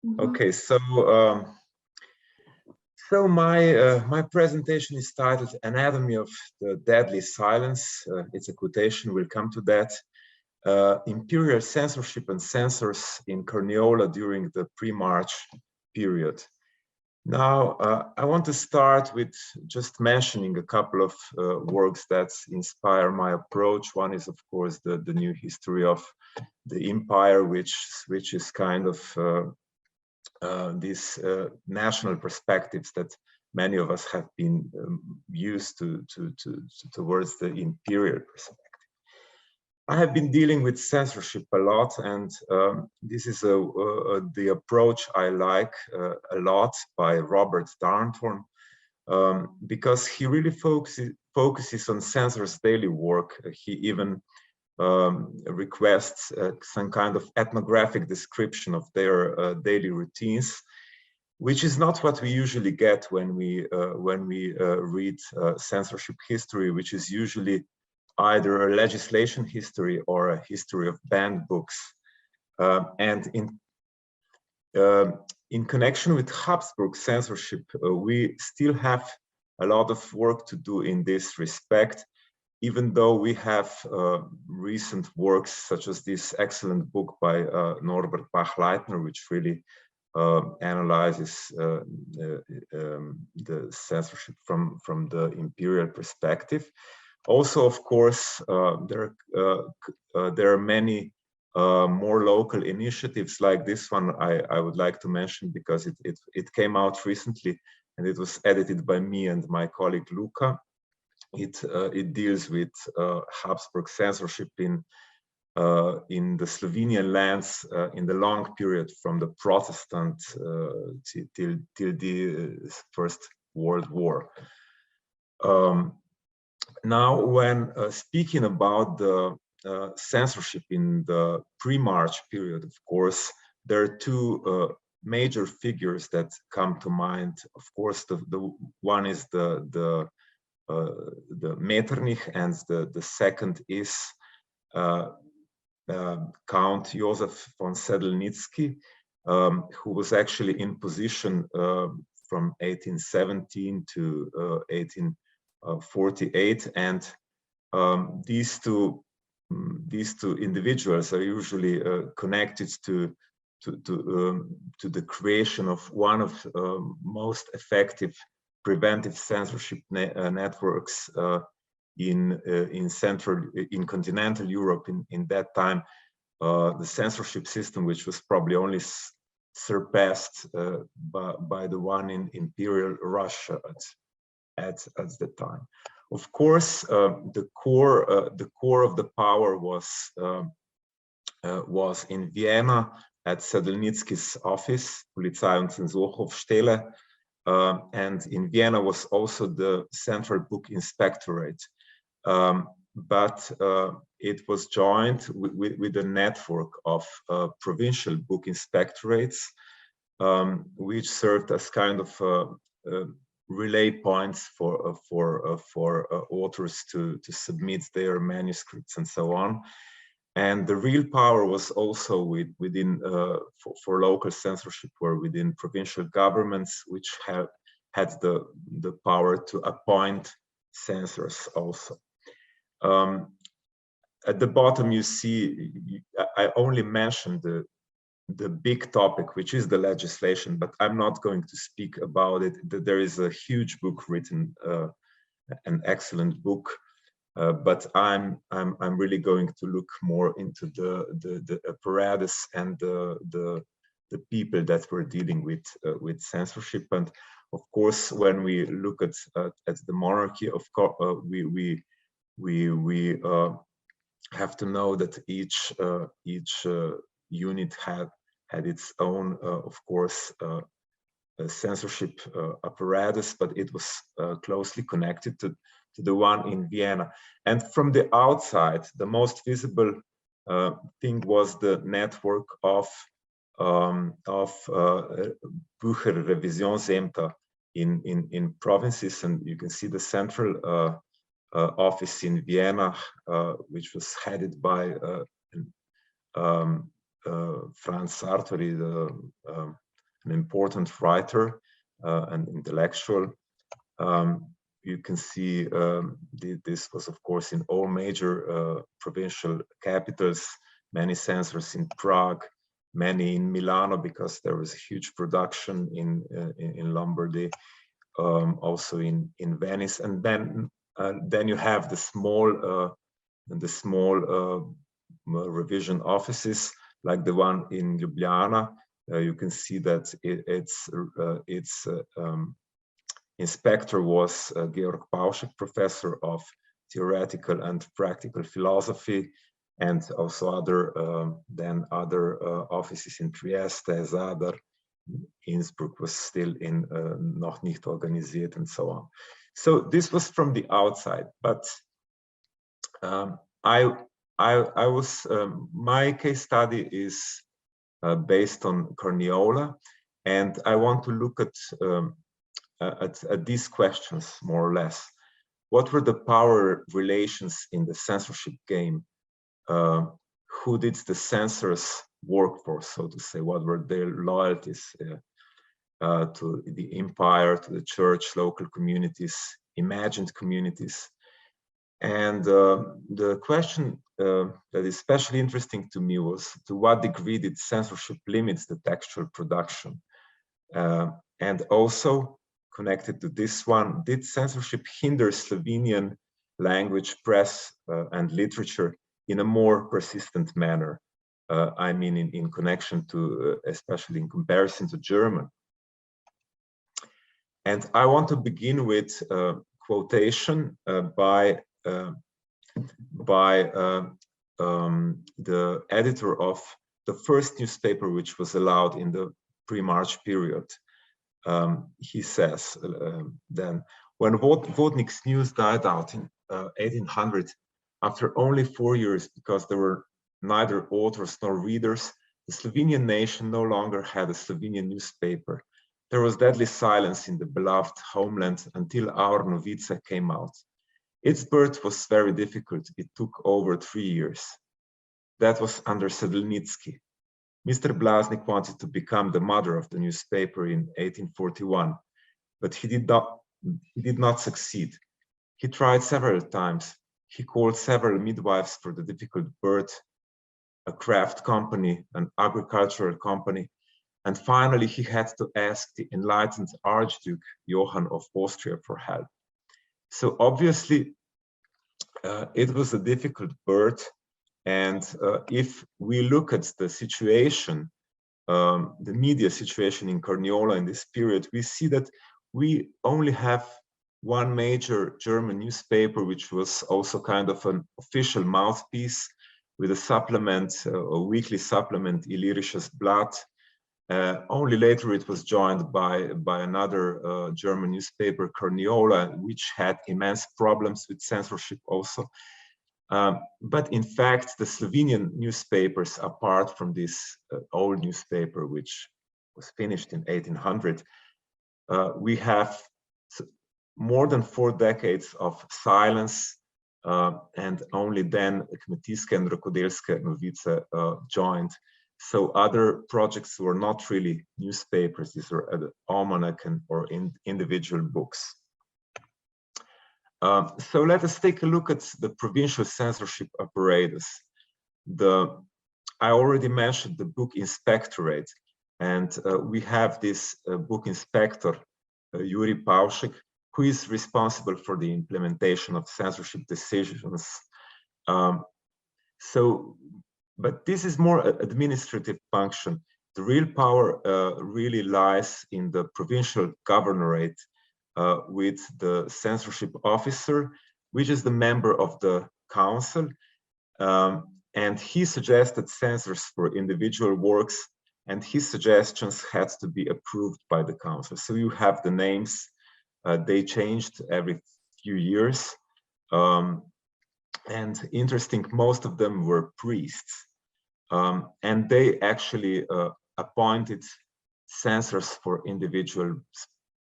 Okay, so my presentation is titled "Anatomy of the Deadly Silence." It's a quotation. We'll come to that. Imperial censorship and censors in Carniola during the pre-March period. Now, I want to start with just mentioning a couple of works that inspire my approach. One is, of course, the new history of the empire, which is kind of these national perspectives that many of us have been used to towards the imperial perspective. I have been dealing with censorship a lot, and this is the approach I like a lot by Robert Darnton, because he really focuses on censors' daily work. He even requests some kind of ethnographic description of their daily routines, which is not what we usually get when we read censorship history, which is usually either a legislation history or a history of banned books. And in connection with Habsburg censorship, we still have a lot of work to do in this respect, even though we have recent works such as this excellent book by Norbert Bach-Leitner, which really analyzes the censorship from the imperial perspective. Also, of course, there are many more local initiatives like this one I would like to mention, because it came out recently and it was edited by me and my colleague Luca. It deals with Habsburg censorship in the Slovenian lands in the long period from the Protestant till the First World War. Now, when speaking about the censorship in the pre-March period, of course, there are two major figures that come to mind. Of course, the one is the Metternich, and the second is Count Josef von Sedlnitzky, who was actually in position from 1817 to 1848, and these two individuals are usually connected to the creation of one of most effective preventive censorship networks in continental Europe in that time. The censorship system, which was probably only surpassed by the one in Imperial Russia at the time. Of course, the core of the power was in Vienna at Sedlnitzky's office, Polizei- und Zensurhofstelle, and in Vienna was also the Central Book Inspectorate, but it was joined with a network of provincial book inspectorates, which served as kind of relay points for authors to submit their manuscripts and so on. And the real power was also within for local censorship, were within provincial governments, which had the power to appoint censors also. At the bottom, you see, I only mentioned the big topic, which is the legislation, but I'm not going to speak about it. There is a huge book written, an excellent book, but I'm really going to look more into the apparatus and the people that were dealing with censorship. And of course, when we look at the monarchy, of course, we have to know that each unit had its own, of course, censorship apparatus, but it was closely connected to the one in Vienna. And from the outside, the most visible thing was the network of Bucher Revisionsämter in provinces, and you can see the central office in Vienna, which was headed by Franz Sartori, an important writer and intellectual. You can see this was, of course, in all major provincial capitals, many censors in Prague, many in Milano, because there was a huge production in Lombardy, also in Venice, and then you have the small revision offices like the one in Ljubljana. You can see that its inspector was Georg Pauschek, professor of theoretical and practical philosophy, and also other offices in Trieste, Zadar, Innsbruck was still in noch nicht organisiert, and so on. So this was from the outside, but my case study is based on Carniola, and I want to look at these questions more or less. What were the power relations in the censorship game? Who did the censors work for, so to say? What were their loyalties to the empire, to the church, local communities, imagined communities? And the question that is especially interesting to me was, to what degree did censorship limit the textual production? And also, connected to this one, did censorship hinder Slovenian language, press, and literature in a more persistent manner? I mean, in connection to, especially in comparison to German. And I want to begin with a quotation by the editor of the first newspaper which was allowed in the pre-March period. He says then, when Vodnik's news died out in 1800, after only 4 years, because there were neither authors nor readers, the Slovenian nation no longer had a Slovenian newspaper. There was deadly silence in the beloved homeland until our Novice came out. Its birth was very difficult. It took over 3 years. That was under Sedlnitsky. Mr. Blaznik wanted to become the mother of the newspaper in 1841, but he did not succeed. He tried several times. He called several midwives for the difficult birth, a craft company, an agricultural company, and finally he had to ask the enlightened Archduke Johann of Austria for help. So obviously it was a difficult birth, and if we look at the situation, the media situation in Carniola in this period, we see that we only have one major German newspaper, which was also kind of an official mouthpiece with a supplement, a weekly supplement, Illyrisches Blatt. Only later it was joined by another German newspaper, Carniola, which had immense problems with censorship also. But in fact, the Slovenian newspapers, apart from this old newspaper, which was finished in 1800, we have more than 4 decades of silence, and only then Kmetijske and Rokodelske Novice joined. So other projects were not really newspapers. These were almanac or individual books. So let us take a look at the provincial censorship apparatus. I already mentioned the book inspectorate, and we have this book inspector, Yuri Pauschek, who is responsible for the implementation of censorship decisions. But this is more an administrative function. The real power really lies in the provincial governorate, with the censorship officer, which is the member of the council, and he suggested censors for individual works, and his suggestions had to be approved by the council. So you have the names, they changed every few years, and interesting, most of them were priests, and they actually appointed censors for individual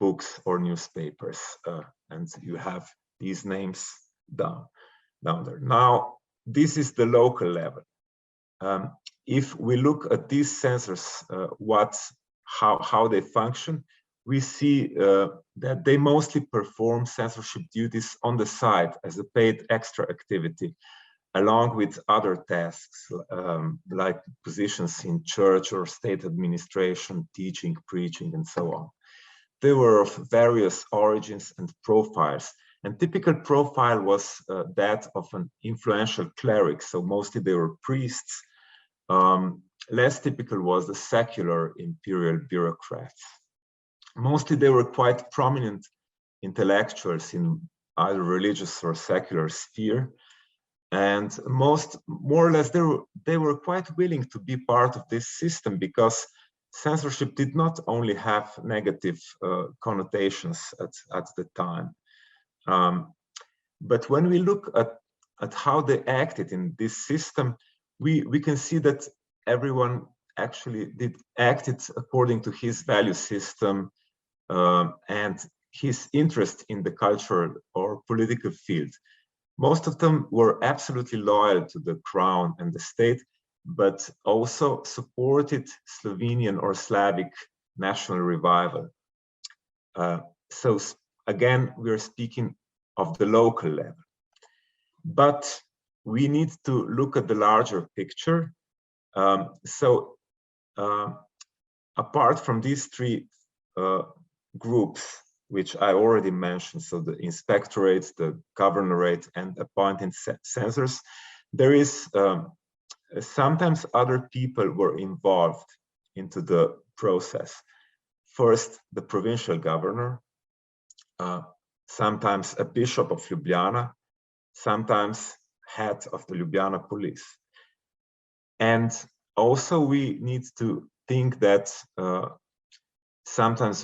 books or newspapers, and you have these names down there. Now, this is the local level. If we look at these censors, how they function, we see that they mostly perform censorship duties on the side as a paid extra activity, along with other tasks like positions in church or state administration, teaching, preaching, and so on. They were of various origins and profiles. And typical profile was that of an influential cleric. So mostly they were priests. Less typical was the secular imperial bureaucrats. Mostly they were quite prominent intellectuals in either religious or secular sphere. And more or less, they were quite willing to be part of this system, because censorship did not only have negative connotations at the time. But when we look at how they acted in this system, we can see that everyone actually acted according to his value system and his interest in the cultural or political field. Most of them were absolutely loyal to the crown and the state, but also supported Slovenian or Slavic national revival. So again, we're speaking of the local level. But we need to look at the larger picture. Apart from these three groups, which I already mentioned, so the inspectorate, the governorate, and appointed censors, there is sometimes other people were involved into the process. First, the provincial governor, sometimes a bishop of Ljubljana, sometimes head of the Ljubljana police. And also we need to think that sometimes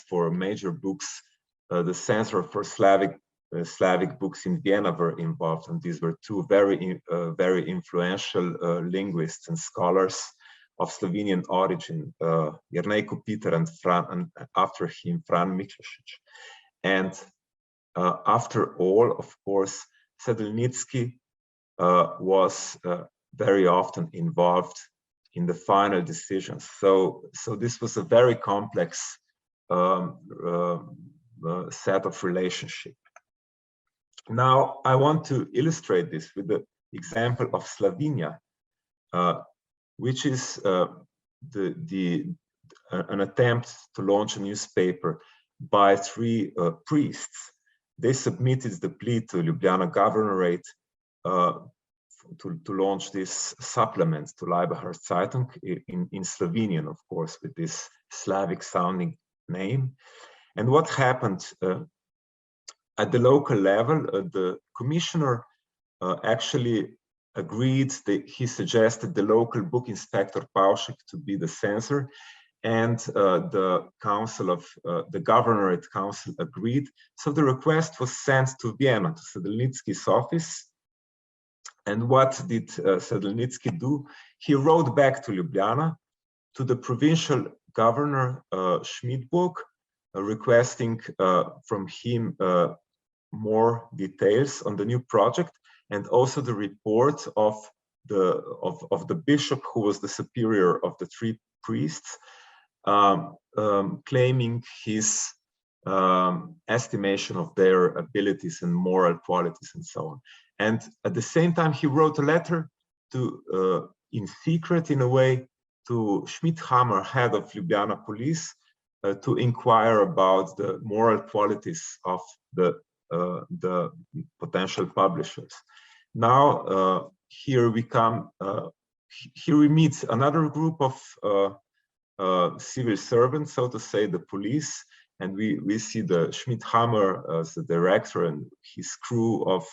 for major books, the censor for Slavic books in Vienna were involved, and these were two very influential linguists and scholars of Slovenian origin, Jernej Kopitar and after him Fran Miklošić. And after all, of course, Sedlnitsky was very often involved in the final decisions. So this was a very complex set of relationship. Now, I want to illustrate this with the example of Slovenia, which is an attempt to launch a newspaper by three priests. They submitted the plea to Ljubljana Governorate to launch this supplement to Laibacher Zeitung in Slovenian, of course, with this Slavic sounding name. And what happened at the local level, the commissioner actually agreed that he suggested the local book inspector Paušek to be the censor, and the council of the governorate council agreed. So the request was sent to Vienna, to Sedlnitsky's office. And what did Sedlnitsky do? He wrote back to Ljubljana, to the provincial governor Schmidburg, requesting from him more details on the new project, and also the report of the bishop, who was the superior of the three priests, claiming his estimation of their abilities and moral qualities and so on. And at the same time, he wrote a letter to, in secret in a way, to Schmidhammer, head of Ljubljana police, to inquire about the moral qualities of the potential publishers. Now, here we meet another group of civil servants, so to say, the police, and we see the Schmidhammer as the director and his crew of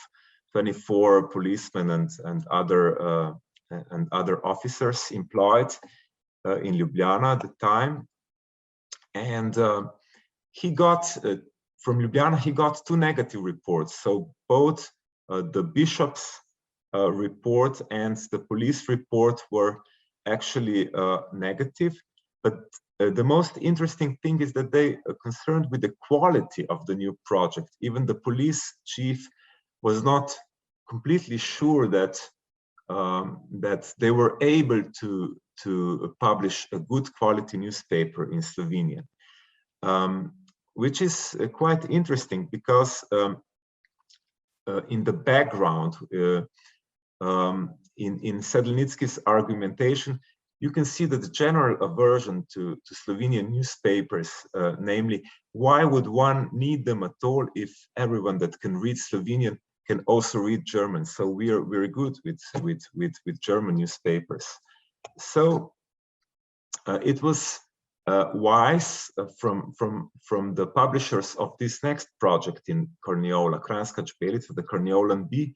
24 policemen and other officers employed in Ljubljana at the time. And he got from Ljubljana, he got two negative reports. So both the bishop's report and the police report were actually negative. But the most interesting thing is that they are concerned with the quality of the new project. Even the police chief was not completely sure that that they were able to publish a good quality newspaper in Slovenian, which is quite interesting because in the background, in Sedlnicky's argumentation, you can see that the general aversion to Slovenian newspapers, namely, why would one need them at all if everyone that can read Slovenian can also read German? So we're very good with German newspapers. So it was wise from the publishers of this next project in Carniola, Kranjska Čbelica, the Carniolan Bee,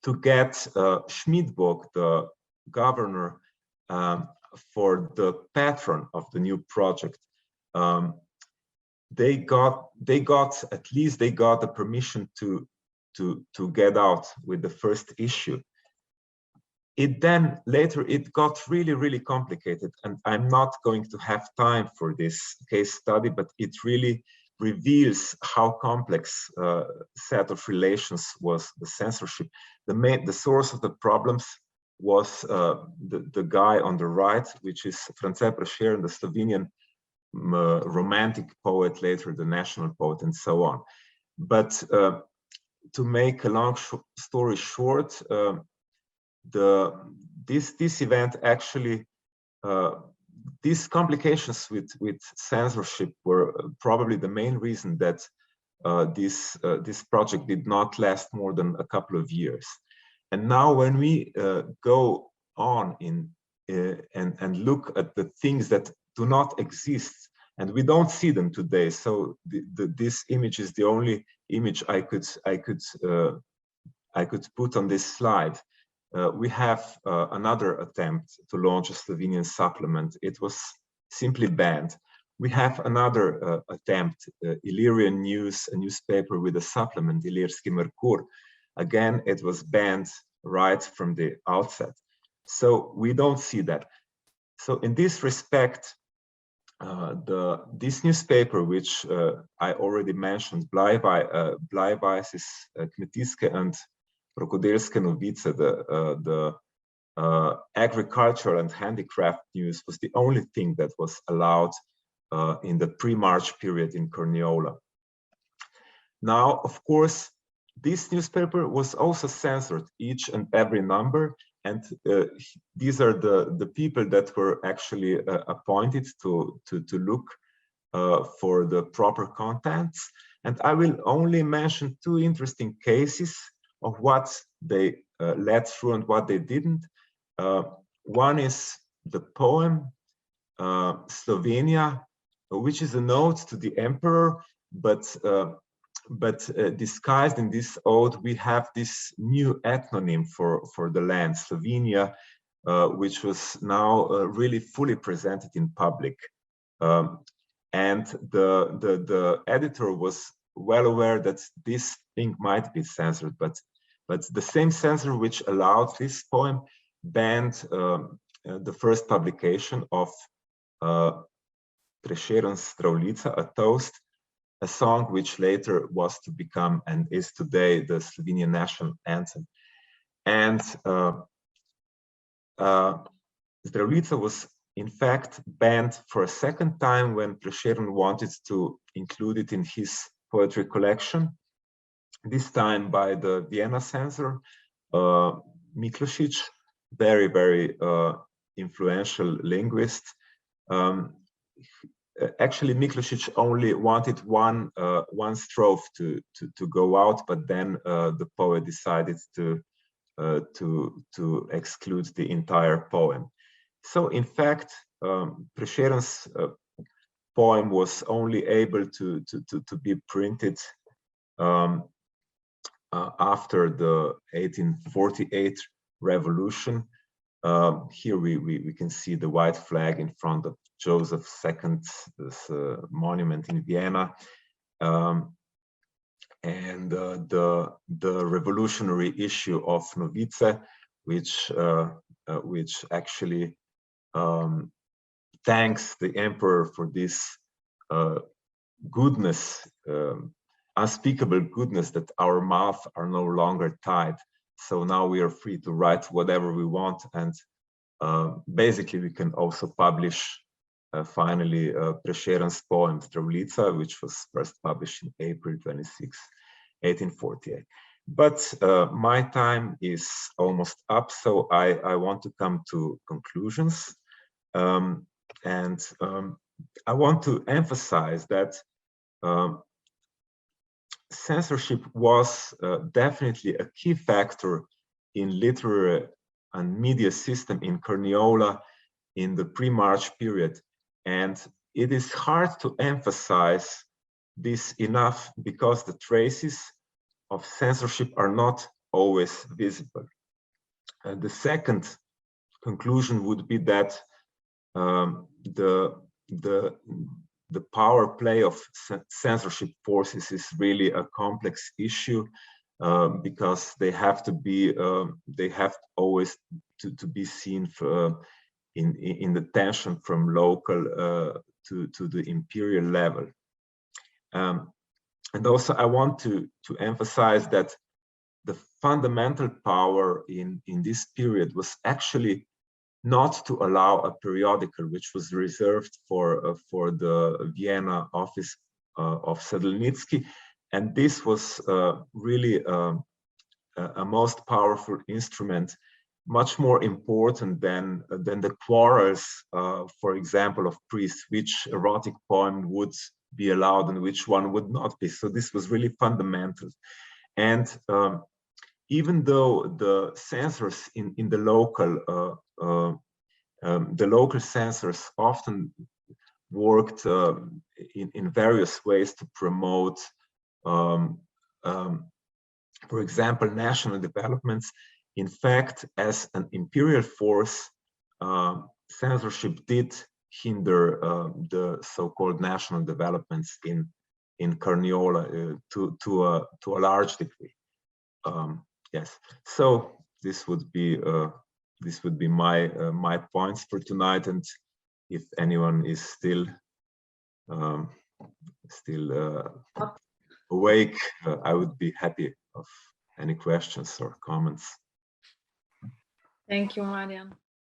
to get Schmidbog, the governor, for the patron of the new project. They got the permission to get out with the first issue. Later it got really complicated, and I'm not going to have time for this case study, but it really reveals how complex set of relations was the censorship. The source of the problems was the guy on the right, which is France Prešeren, the Slovenian romantic poet, later the national poet, and so on. But to make a long story short, this event actually, these complications with censorship were probably the main reason that this project did not last more than a couple of years. And now when we go on and look at the things that do not exist, and we don't see them today, so this image is the only image I could put on this slide. We have another attempt to launch a Slovenian supplement. It was simply banned. We have another attempt, Illyrian News, a newspaper with a supplement, Ilirski Merkur. Again, it was banned right from the outset. So we don't see that. So in this respect, this newspaper, which I already mentioned, Bleiweis's Kmetijske and Rokodelske novice, the agricultural and handicraft news, was the only thing that was allowed in the pre-March period in Carniola. Now, of course, this newspaper was also censored, each and every number, and these are the people that were actually appointed to look for the proper contents. And I will only mention two interesting cases of what they let through and what they didn't. One is the poem Slovenia, which is a note to the emperor, but disguised in this ode, we have this new ethnonym for the land, Slovenia, which was now really fully presented in public. And the editor was well aware that this thing might be censored, but the same censor which allowed this poem banned the first publication of Prešeren's Zdravljica, a toast, a song which later was to become and is today the Slovenian national anthem. And Zdravljica was in fact banned for a second time when Prešeren wanted to include it in his poetry collection, this time by the Vienna censor, Miklošić, very influential linguist. Actually, Miklošić only wanted one strophe to go out, but then the poet decided to exclude the entire poem. So, in fact, Prešeren's poem was only able to be printed after the 1848 revolution. Here we can see the white flag in front of Joseph II's monument in Vienna, and the revolutionary issue of Novice, which actually thanks the emperor for this goodness, unspeakable goodness, that our mouths are no longer tied. So now we are free to write whatever we want, and Basically, we can also publish finally Prešeren's poem Travlica, which was first published in April 26, 1848. But my time is almost up, so I want to come to conclusions. I want to emphasize that censorship was definitely a key factor in literary and media system in Carniola in the pre-March period. And it is hard to emphasize this enough because the traces of censorship are not always visible. The second conclusion would be that the power play of censorship forces is really a complex issue because they have to be always to be seen for, in the tension from local to the imperial level. And also I want to emphasize that the fundamental power in this period was actually not to allow a periodical which was reserved for the Vienna office of Sedlnitsky, and this was really a most powerful instrument, much more important than the quarrels, for example, of priests, which erotic poem would be allowed and which one would not be. So this was really fundamental. And even though the censors in the local censors often worked in various ways to promote, for example, national developments. In fact, as an imperial force, censorship did hinder the so-called national developments in Carniola to a large degree. Yes, so this would be my points for tonight, and if anyone is still awake, I would be happy of any questions or comments. Thank you, Marijan.